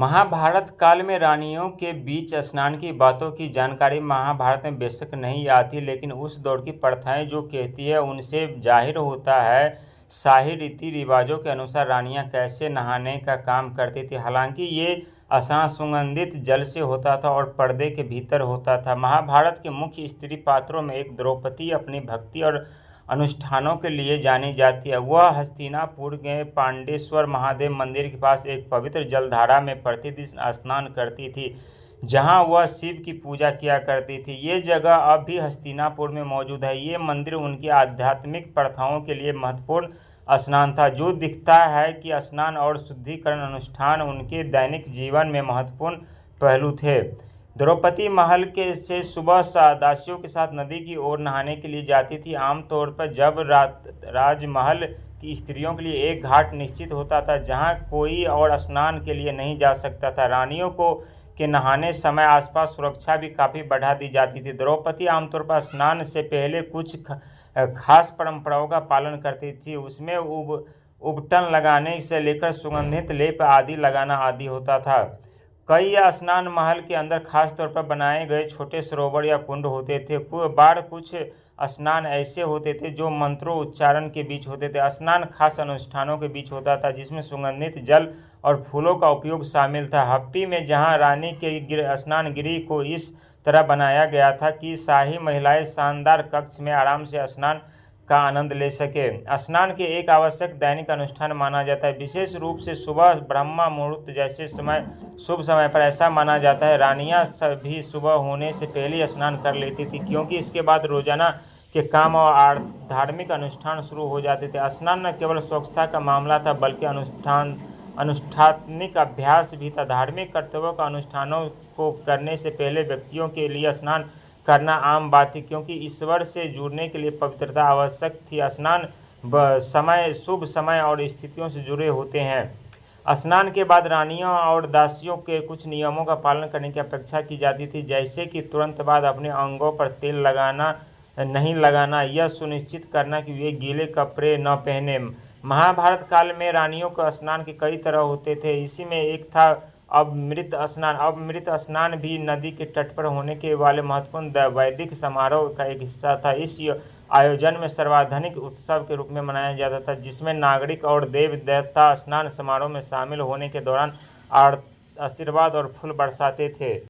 महाभारत काल में रानियों के बीच स्नान की बातों की जानकारी महाभारत में बेशक नहीं आती, लेकिन उस दौर की प्रथाएं जो कहती है उनसे जाहिर होता है शाही रीति रिवाजों के अनुसार रानियां कैसे नहाने का काम करती थी। हालांकि ये स्नान सुगंधित जल से होता था और पर्दे के भीतर होता था। महाभारत के मुख्य स्त्री पात्रों में एक द्रौपदी अपनी भक्ति और अनुष्ठानों के लिए जानी जाती है। वह हस्तिनापुर के पांडेश्वर महादेव मंदिर के पास एक पवित्र जलधारा में प्रतिदिन स्नान करती थी, जहां वह शिव की पूजा किया करती थी। ये जगह अब भी हस्तिनापुर में मौजूद है। ये मंदिर उनकी आध्यात्मिक प्रथाओं के लिए महत्वपूर्ण स्नान था। जो दिखता है कि स्नान और शुद्धिकरण अनुष्ठान उनके दैनिक जीवन में महत्वपूर्ण पहलू थे। द्रौपदी महल के से सुबह दासियों के साथ नदी की ओर नहाने के लिए जाती थी। आमतौर पर जब राजमहल की स्त्रियों के लिए एक घाट निश्चित होता था जहां कोई और स्नान के लिए नहीं जा सकता था। रानियों को के नहाने समय आसपास सुरक्षा भी काफ़ी बढ़ा दी जाती थी। द्रौपदी आमतौर पर स्नान से पहले कुछ खास परंपराओं का पालन करती थी। उसमें उबटन लगाने से लेकर सुगंधित लेप आदि लगाना आदि होता था। कई स्नान महल के अंदर खास तौर पर बनाए गए छोटे सरोवर या कुंड होते थे। कुछ स्नान ऐसे होते थे जो मंत्रों उच्चारण के बीच होते थे। स्नान खास अनुष्ठानों के बीच होता था जिसमें सुगंधित जल और फूलों का उपयोग शामिल था। हप्पी में जहां रानी के स्नान गृह को इस तरह बनाया गया था कि शाही महिलाएं शानदार कक्ष में आराम से स्नान का आनंद ले सके। स्नान के एक आवश्यक दैनिक अनुष्ठान माना जाता है, विशेष रूप से सुबह ब्रह्म मुहूर्त जैसे शुभ समय पर। ऐसा माना जाता है रानियां सभी सुबह होने से पहले स्नान कर लेती थी, क्योंकि इसके बाद रोजाना के काम और धार्मिक अनुष्ठान शुरू हो जाते थे। स्नान न केवल स्वच्छता का मामला था बल्कि अनुष्ठानिक अभ्यास भी था। धार्मिक कर्तव्यों का अनुष्ठानों को करने से पहले व्यक्तियों के लिए स्नान करना आम बात थी, क्योंकि ईश्वर से जुड़ने के लिए पवित्रता आवश्यक थी। स्नान समय शुभ समय और स्थितियों से जुड़े होते हैं। स्नान के बाद रानियों और दासियों के कुछ नियमों का पालन करने की अपेक्षा की जाती थी, जैसे कि तुरंत बाद अपने अंगों पर तेल नहीं लगाना, यह सुनिश्चित करना कि वे गीले कपड़े न पहने। महाभारत काल में रानियों का स्नान के कई तरह होते थे। इसी में एक था अमृत स्नान। अमृत स्नान भी नदी के तट पर होने के वाले महत्वपूर्ण वैदिक समारोह का एक हिस्सा था। इस आयोजन में सर्वाधिक उत्सव के रूप में मनाया जाता था, जिसमें नागरिक और देव देवता स्नान समारोह में शामिल होने के दौरान आशीर्वाद और फूल बरसाते थे।